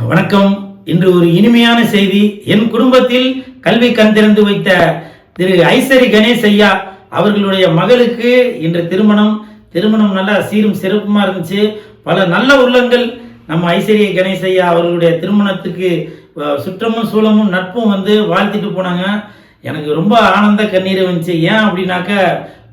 வணக்கம். இன்று ஒரு இனிமையான செய்தி. என் குடும்பத்தில் கல்வி கண் திறந்து வைத்த திரு ஐசரி கணேஷ் ஐயா அவர்களுடைய மகளுக்கு இன்று திருமணம் நல்லா சீரும் சிறப்புமா இருந்துச்சு. பல நல்ல உள்ளங்கள் நம்ம ஐசரி கணேஷ் ஐயா அவர்களுடைய திருமணத்துக்கு சுற்றமும் சூழமும் நட்பும் வாழ்த்திட்டு போனாங்க. எனக்கு ரொம்ப ஆனந்த கண்ணீர் வந்துச்சு. ஏன் அப்படின்னாக்க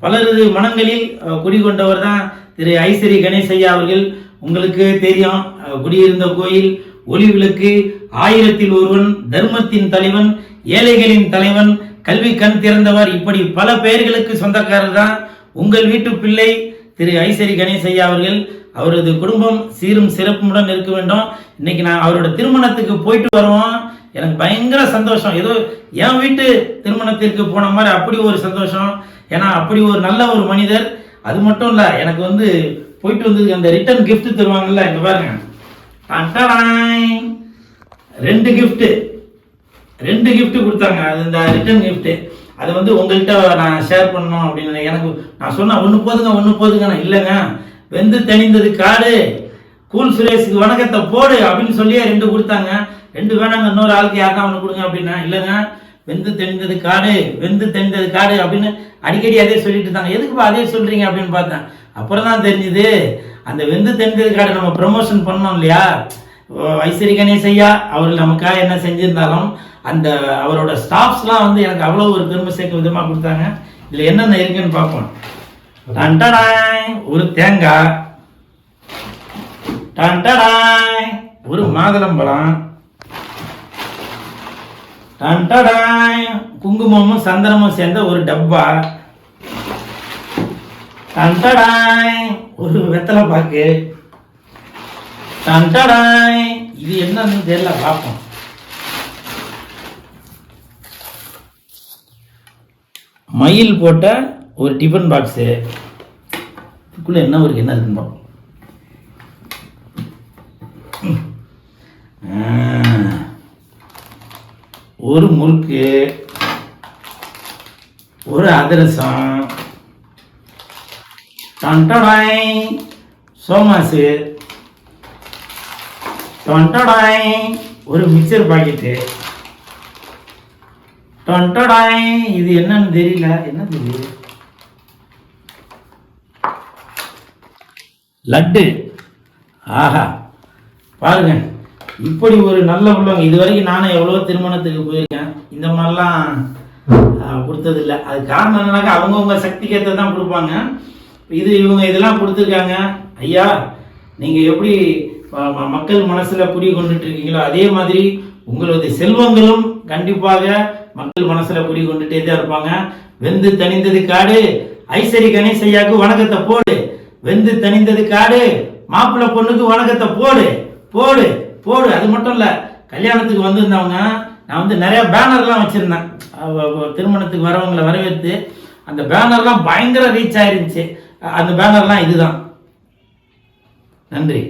பலரது மனங்களில் குடிகொண்டவர் தான் திரு ஐசரி கணேஷ் ஐயா அவர்கள். உங்களுக்கு தெரியும், குடியிருந்த கோயில், ஒளி விளக்கு, 1000ல் ஒருவன், தர்மத்தின் தலைவன், ஏழைகளின் தலைவன், கல்வி கண் திறந்தவர், இப்படி பல பெயர்களுக்கு சொந்தக்காரர் தான் உங்கள் வீட்டு பிள்ளை திரு ஐசரி கணேஷ் ஐயா அவர்கள். அவரது குடும்பம் சீரும் சிறப்புடன் இருக்க வேண்டும். இன்னைக்கு நான் அவரோட திருமணத்துக்கு போயிட்டு வருவோம். எனக்கு பயங்கர சந்தோஷம். ஏதோ என் வீட்டு திருமணத்திற்கு போன மாதிரி அப்படி ஒரு சந்தோஷம். ஏன்னா அப்படி ஒரு நல்ல ஒரு மனிதர். அது மட்டும் இல்லை, எனக்கு போயிட்டு வந்ததுக்கு அந்த ரிட்டர்ன் கிஃப்ட் தருவாங்கல்ல, இங்க பாருங்க, 2 கிஃப்ட் கொடுத்தாங்க. அது இந்த ரிட்டர்ன் கிஃப்ட். அது உங்கள்கிட்ட நான் ஷேர் பண்ணணும் அப்படின்னு எனக்கு நான் சொன்னேன். ஒன்று போதுங்க இல்லைங்க, வெந்து தணிந்தது காடு, கூல் சுரேஷுக்கு வணக்கத்தை போடு அப்படின்னு சொல்லியே 2 கொடுத்தாங்க. 2 வேணாங்க, இன்னொரு ஆளுக்கு யாருன்னா ஒன்று கொடுங்க அப்படின்னா, இல்லைங்க, வெந்து தணிந்தது காடு அப்படின்னு அடிக்கடி அதே சொல்லிட்டு இருந்தாங்க. எதுக்குப்பா அதே சொல்றீங்க அப்படின்னு பார்த்தேன். அப்புறம் தான் தெரிஞ்சுது, அந்த வெந்து தெரிந்தது கார்டு நம்ம ப்ரமோஷன் பண்ணோம் இல்லையா. ஐசரி கணேஷ் ஐயா அவர்கள் நமக்காக என்ன செஞ்சிருந்தாலும் அந்த அவரோட ஸ்டாஃப்ஸ்லாம் எனக்கு அவ்வளோ ஒரு பெருமை சேர்க்க விதமாக கொடுத்தாங்க. இதில் என்னென்ன இருக்குன்னு பார்ப்போம். ஒரு தேங்காய், ஒரு மாதுளம்பழம், குங்குமமும் சந்தனமும் சேர்ந்த ஒரு டப்பா, ஒரு வெத்தலை பாக்கு, இது என்னன்னு தெரியல, பார்ப்போம். மயில் போட்ட ஒரு டிஃபன் பாக்ஸு. இதுக்குள்ள என்ன இருக்குன்னு பார்ப்போம். ஒரு முறுக்கு, ஒரு அதிரசம், சோமாசு, ஒரு மிக்சர் பாக்கெட்டு, இது என்னன்னு தெரியல, என்ன தெரியுது, லட்டு. ஆஹா, பாருங்க, இப்படி ஒரு நல்ல உள்ளவங்க. இதுவரைக்கும் நானும் எவ்வளோ திருமணத்துக்கு போயிருக்கேன், இந்த மாதிரிலாம் கொடுத்ததில்லை. அது காரணம் என்னன்னாக்கா அவங்கவுங்க சக்திக்கு ஏற்ற தான் கொடுப்பாங்க. இவங்க இதெல்லாம் கொடுத்துருக்காங்க. ஐயா, நீங்கள் எப்படி மக்கள் மனசில் குடி கொண்டுட்டு இருக்கீங்களோ அதே மாதிரி உங்களது செல்வங்களும் கண்டிப்பாக மக்கள் மனசில் குடி கொண்டுட்டே தான் இருப்பாங்க. வெந்து தணிந்தது காடு, ஐசரி கணேஷ் ஐயாவுக்கு வணக்கத்தை போடு. வெந்து தணிந்தது காடு, மாப்பிள்ளை பொண்ணுக்கு வணக்கத்தை போடு போடு போடு. அது மட்டும் இல்லை, கல்யாணத்துக்கு வந்திருந்தவங்க நான் நிறைய பேனர்லாம் வச்சுருந்தேன். திருமணத்துக்கு வரவங்களை வரவேற்று அந்த பேனர்லாம் பயங்கர ரீச் ஆயிருந்துச்சு. அந்த பேனர்லாம் இதுதான். நன்றி.